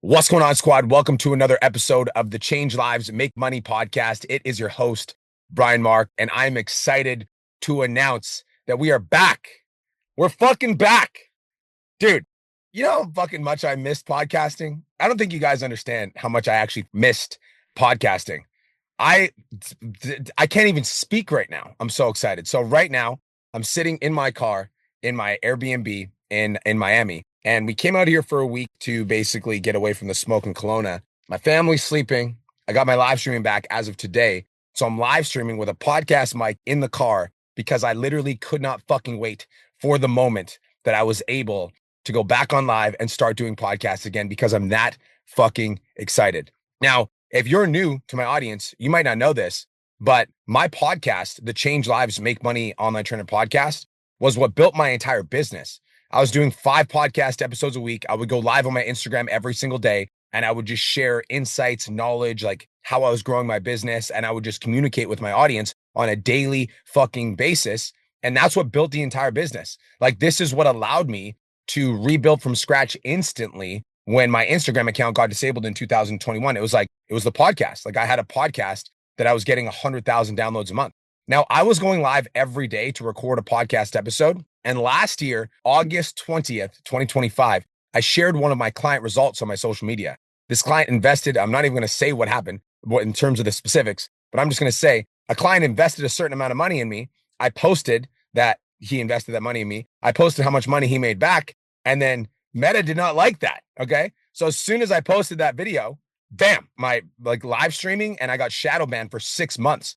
What's going on, squad? Welcome to another episode of the Change Lives, Make Money podcast. It is your host, Brian Mark, and I'm excited to announce that we are back. We're fucking back. Dude, you know how fucking much I missed podcasting? I don't think you guys understand how much I actually missed podcasting. I can't even speak right now. I'm so excited. So right now, I'm sitting in my car in my Airbnb in Miami. And we came out here for a week to basically get away from the smoke in Kelowna. My family's sleeping. I got my live streaming back as of today. So I'm live streaming with a podcast mic in the car because I literally could not fucking wait for the moment that I was able to go back on live and start doing podcasts again because I'm that fucking excited. Now, if you're new to my audience, you might not know this, but my podcast, the Change Lives, Make Money Online Trainer podcast, was what built my entire business. I was doing 5 podcast episodes a week. I would go live on my Instagram every single day, and I would just share insights, knowledge, like how I was growing my business, and I would just communicate with my audience on a daily fucking basis. And that's what built the entire business. Like, this is what allowed me to rebuild from scratch instantly when my Instagram account got disabled in 2021. It was the podcast. Like, I had a podcast that I was getting 100,000 downloads a month. Now, I was going live every day to record a podcast episode. And last year, August 20th, 2025, I shared one of my client results on my social media. This client invested, I'm not even going to say what happened in terms of the specifics, but I'm just going to say a client invested a certain amount of money in me. I posted that he invested that money in me. I posted how much money he made back. And then Meta did not like that. Okay. So as soon as I posted that video, bam, my live streaming, and I got shadow banned for 6 months.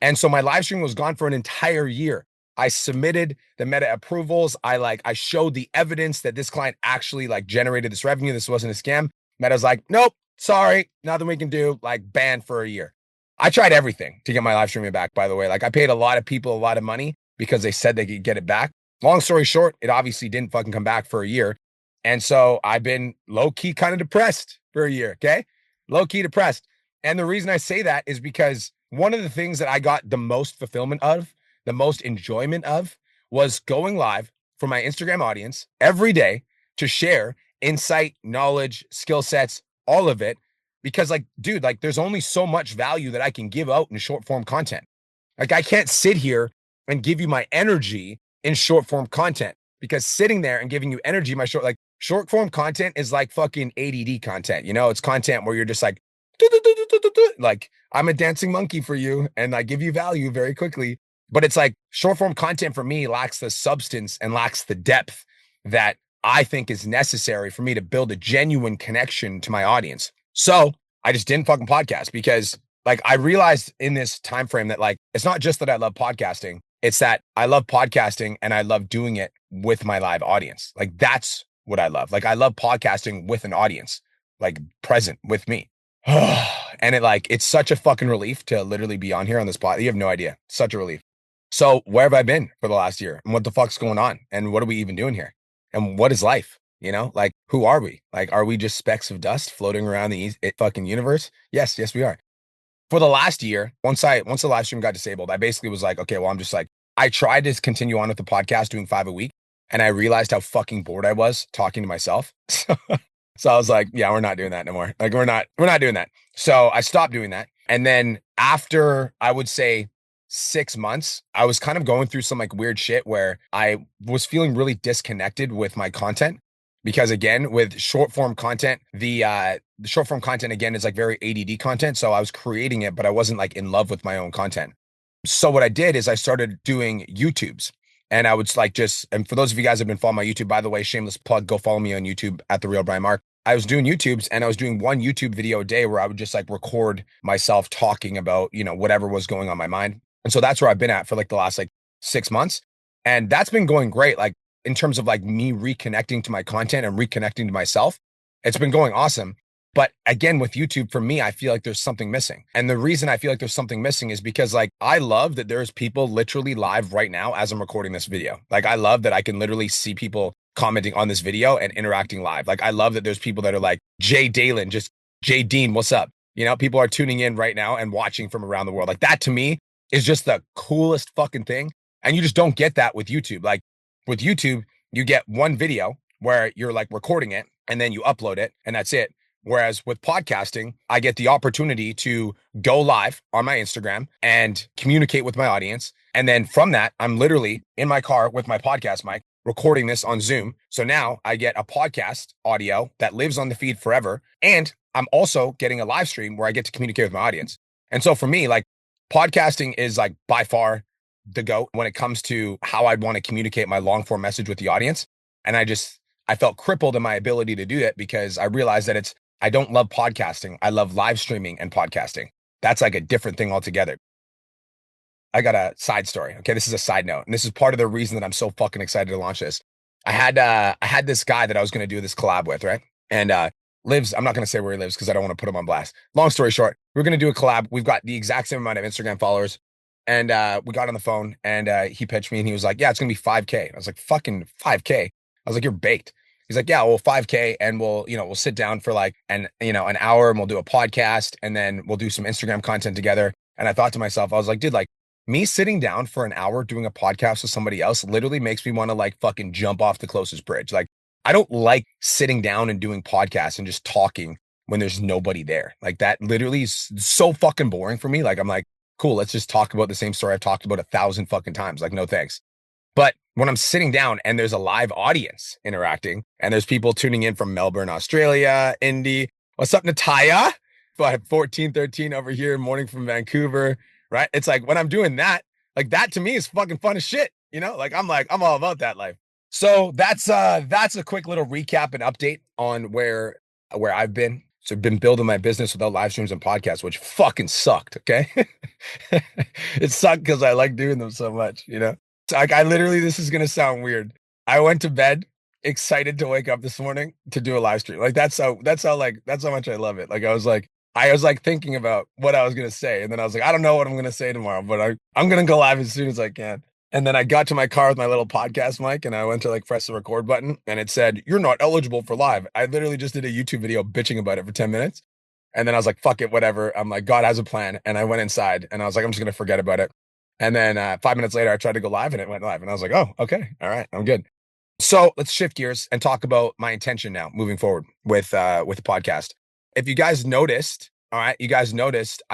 And so my live stream was gone for an entire year. I submitted the Meta approvals. I showed the evidence that this client actually generated this revenue. This wasn't a scam. Meta's like, nope, sorry, nothing we can do, banned for a year. I tried everything to get my live streaming back, by the way. I paid a lot of people a lot of money because they said they could get it back. Long story short, it obviously didn't fucking come back for a year. And so I've been low-key kind of depressed for a year, okay? Low-key depressed. And the reason I say that is because one of the things that I got the most fulfillment of, the most enjoyment of, was going live for my Instagram audience every day to share insight, knowledge, skill sets, all of it. Because dude, there's only so much value that I can give out in short form content. I can't sit here and give you my energy in short form content, because sitting there and giving you energy, short form content is like fucking ADD content. You know, it's content where you're just like I'm a dancing monkey for you and I give you value very quickly. But it's short form content for me lacks the substance and lacks the depth that I think is necessary for me to build a genuine connection to my audience. So I just didn't fucking podcast because I realized in this time frame that it's not just that I love podcasting, it's that I love podcasting and I love doing it with my live audience. That's what I love. I love podcasting with an audience, present with me. And it's such a fucking relief to literally be on here on this pod. You have no idea. Such a relief. So where have I been for the last year? And what the fuck's going on? And what are we even doing here? And what is life? You know, who are we? Are we just specks of dust floating around the fucking universe? Yes, we are. For the last year, once the live stream got disabled, I basically was okay, well, I'm just I tried to continue on with the podcast doing 5 a week. And I realized how fucking bored I was talking to myself. So I was like, yeah, we're not doing that no more. We're not doing that. So I stopped doing that. And then after, I would say 6 months, I was kind of going through some weird shit where I was feeling really disconnected with my content. Because again, with short form content, the short form content again is very ADD content. So I was creating it, but I wasn't in love with my own content. So what I did is I started doing YouTubes. And I would and for those of you guys who have been following my YouTube, by the way, shameless plug, go follow me on YouTube at The Real Brian Mark. I was doing YouTubes and I was doing one YouTube video a day where I would just record myself talking about, whatever was going on my mind. And so that's where I've been at for the last 6 months. And that's been going great. In terms of me reconnecting to my content and reconnecting to myself, it's been going awesome. But again, with YouTube, for me, I feel there's something missing. And the reason I feel there's something missing is because I love that there's people literally live right now as I'm recording this video. I love that I can literally see people commenting on this video and interacting live. I love that there's people that are Jay Dalen, just Jay Dean, what's up? People are tuning in right now and watching from around the world. That to me is just the coolest fucking thing. And you just don't get that with YouTube. With YouTube, you get one video where you're recording it and then you upload it and that's it. Whereas with podcasting, I get the opportunity to go live on my Instagram and communicate with my audience. And then from that, I'm literally in my car with my podcast mic recording this on Zoom. So now I get a podcast audio that lives on the feed forever. And I'm also getting a live stream where I get to communicate with my audience. And so for me, like podcasting is like by far the GOAT when it comes to how I'd want to communicate my long form message with the audience. And I felt crippled in my ability to do that because I realized that I don't love podcasting. I love live streaming and podcasting. That's like a different thing altogether. I got a side story. Okay. This is a side note. And this is part of the reason that I'm so fucking excited to launch this. I had this guy that I was going to do this collab with, right? And lives, I'm not going to say where he lives because I don't want to put him on blast. Long story short, we're going to do a collab. We've got the exact same amount of Instagram followers. And we got on the phone and he pitched me and he was like, yeah, it's going to be 5K. I was like, fucking 5K. I was like, you're baked. He's like, yeah, well, 5K and we'll sit down for like an hour and we'll do a podcast and then we'll do some Instagram content together. And I thought to myself, I was like, dude, like me sitting down for an hour doing a podcast with somebody else literally makes me want to like fucking jump off the closest bridge. Like I don't like sitting down and doing podcasts and just talking when there's nobody there. Like that literally is so fucking boring for me. Like I'm like, cool, let's just talk about the same story I've talked about 1,000 fucking times. Like, no thanks. But when I'm sitting down and there's a live audience interacting and there's people tuning in from Melbourne, Australia, Indy, what's up, Nataya? 1413 over here, morning from Vancouver, right? It's like when I'm doing that, like that to me is fucking fun as shit. Like I'm all about that life. So that's a quick little recap and update on where I've been. So I've been building my business without live streams and podcasts, which fucking sucked. Okay. It sucked because I like doing them so much, Like I literally, this is going to sound weird. I went to bed excited to wake up this morning to do a live stream. Like that's how much I love it. Like I was like thinking about what I was going to say. And then I was like, I don't know what I'm going to say tomorrow, but I'm going to go live as soon as I can. And then I got to my car with my little podcast mic and I went to like press the record button and it said, you're not eligible for live. I literally just did a YouTube video bitching about it for 10 minutes. And then I was like, fuck it, whatever. I'm like, God has a plan. And I went inside and I was like, I'm just going to forget about it. And then 5 minutes later, I tried to go live and it went live. And I was like, oh, okay. All right. I'm good. So let's shift gears and talk about my intention now moving forward with the podcast. If you guys noticed, I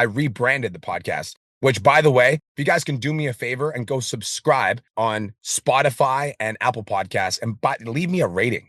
rebranded the podcast. Which, by the way, if you guys can do me a favor and go subscribe on Spotify and Apple Podcasts and leave me a rating,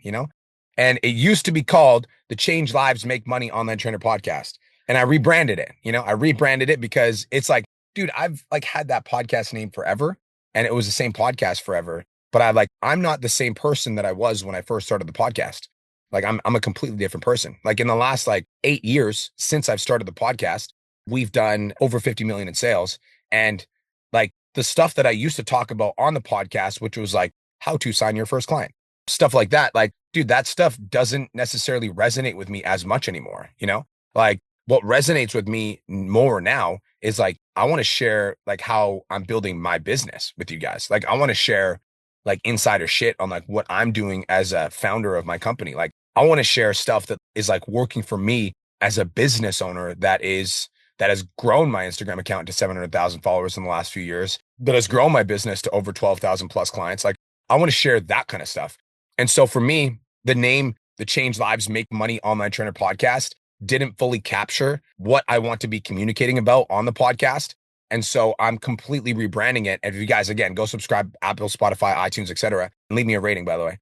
And it used to be called the Change Lives, Make Money Online Trainer Podcast. And I rebranded it, I rebranded it because it's like, dude, I've like had that podcast name forever and it was the same podcast forever. But I'm not the same person that I was when I first started the podcast. Like I'm a completely different person. Like in the last like 8 years since I've started the podcast, we've done over 50 million in sales. And like the stuff that I used to talk about on the podcast, which was like how to sign your first client, stuff like that. Like, dude, that stuff doesn't necessarily resonate with me as much anymore. Like what resonates with me more now is like, I want to share like how I'm building my business with you guys. Like I want to share like insider shit on like what I'm doing as a founder of my company. Like I want to share stuff that is like working for me as a business owner that has grown my Instagram account to 700,000 followers in the last few years, that has grown my business to over 12,000 plus clients. Like I want to share that kind of stuff. And so for me, the name, the Change Lives, Make Money Online Trainer Podcast didn't fully capture what I want to be communicating about on the podcast. And so I'm completely rebranding it. And if you guys, again, go subscribe, Apple, Spotify, iTunes, etc., and leave me a rating, by the way.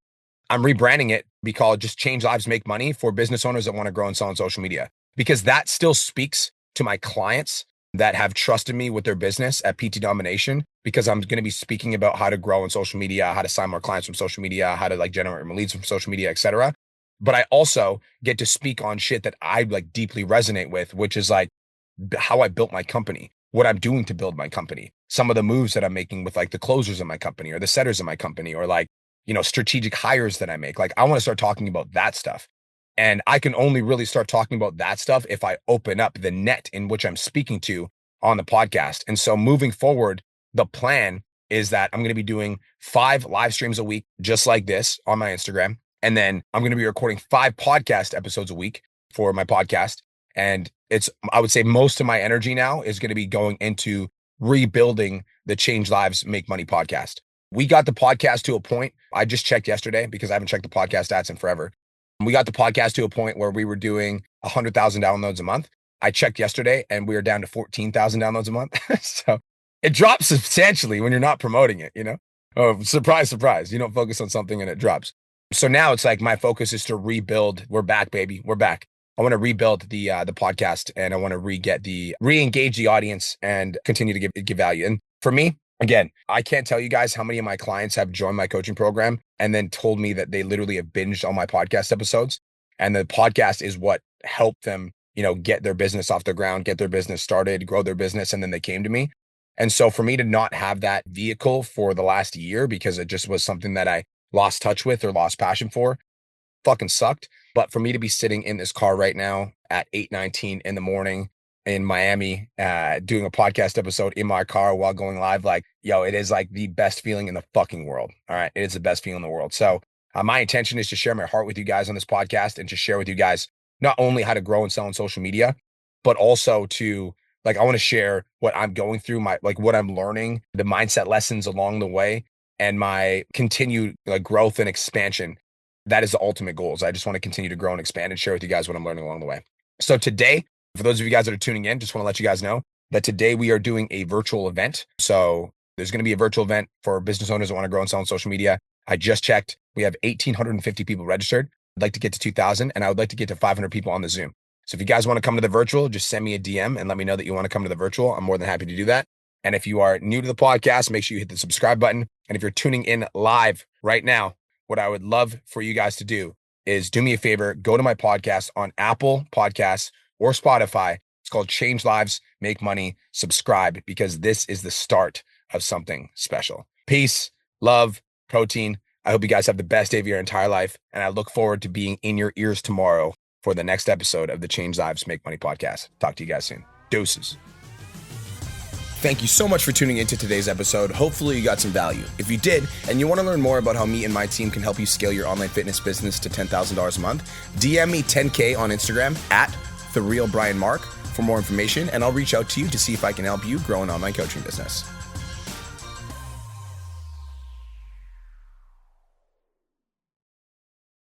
I'm rebranding it, be called just Change Lives, Make Money for business owners that want to grow and sell on social media, because that still speaks to my clients that have trusted me with their business at PT Domination, because I'm going to be speaking about how to grow on social media, how to sign more clients from social media, how to like generate more leads from social media, etc. But I also get to speak on shit that I like deeply resonate with, which is like how I built my company, what I'm doing to build my company, some of the moves that I'm making with like the closers in my company or the setters in my company, or like, strategic hires that I make. Like I want to start talking about that stuff. And I can only really start talking about that stuff if I open up the net in which I'm speaking to on the podcast. And so moving forward, the plan is that I'm going to be doing 5 live streams a week, just like this on my Instagram. And then I'm going to be recording 5 podcast episodes a week for my podcast. And I would say most of my energy now is going to be going into rebuilding the Change Lives, Make Money podcast. We got the podcast to a point. I just checked yesterday because I haven't checked the podcast stats in forever. We got the podcast to a point where we were doing 100,000 downloads a month. I checked yesterday and we are down to 14,000 downloads a month. So it drops substantially when you're not promoting it, you know? Oh, surprise, surprise. You don't focus on something and it drops. So now it's like my focus is to rebuild. We're back, baby. We're back. I want to rebuild the podcast, and I want to re-engage the audience and continue to give value. And for me, again, I can't tell you guys how many of my clients have joined my coaching program and then told me that they literally have binged all my podcast episodes. And the podcast is what helped them, get their business off the ground, get their business started, grow their business. And then they came to me. And so for me to not have that vehicle for the last year, because it just was something that I lost touch with or lost passion for, fucking sucked. But for me to be sitting in this car right now at 8:19 in the morning in Miami, doing a podcast episode in my car while going live, like, it is like the best feeling in the fucking world. All right. It is the best feeling in the world. So my intention is to share my heart with you guys on this podcast and to share with you guys not only how to grow and sell on social media, but also to, I want to share what I'm going through, what I'm learning, the mindset lessons along the way, and my continued growth and expansion. That is the ultimate goal. I just want to continue to grow and expand and share with you guys what I'm learning along the way. So today, for those of you guys that are tuning in, just want to let you guys know that today we are doing a virtual event. So there's going to be a virtual event for business owners that want to grow and sell on social media. I just checked. We have 1,850 people registered. I'd like to get to 2,000, and I would like to get to 500 people on the Zoom. So if you guys want to come to the virtual, just send me a DM and let me know that you want to come to the virtual. I'm more than happy to do that. And if you are new to the podcast, make sure you hit the subscribe button. And if you're tuning in live right now, what I would love for you guys to do is do me a favor, go to my podcast on Apple Podcasts or Spotify. It's called Change Lives, Make Money, subscribe, because this is the start of something special. Peace, love, protein. I hope you guys have the best day of your entire life. And I look forward to being in your ears tomorrow for the next episode of the Change Lives, Make Money podcast. Talk to you guys soon. Deuces. Thank you so much for tuning into today's episode. Hopefully you got some value. If you did, and you want to learn more about how me and my team can help you scale your online fitness business to $10,000 a month, DM me 10K on Instagram at TheRealBrianMark for more information, and I'll reach out to you to see if I can help you grow an online coaching business.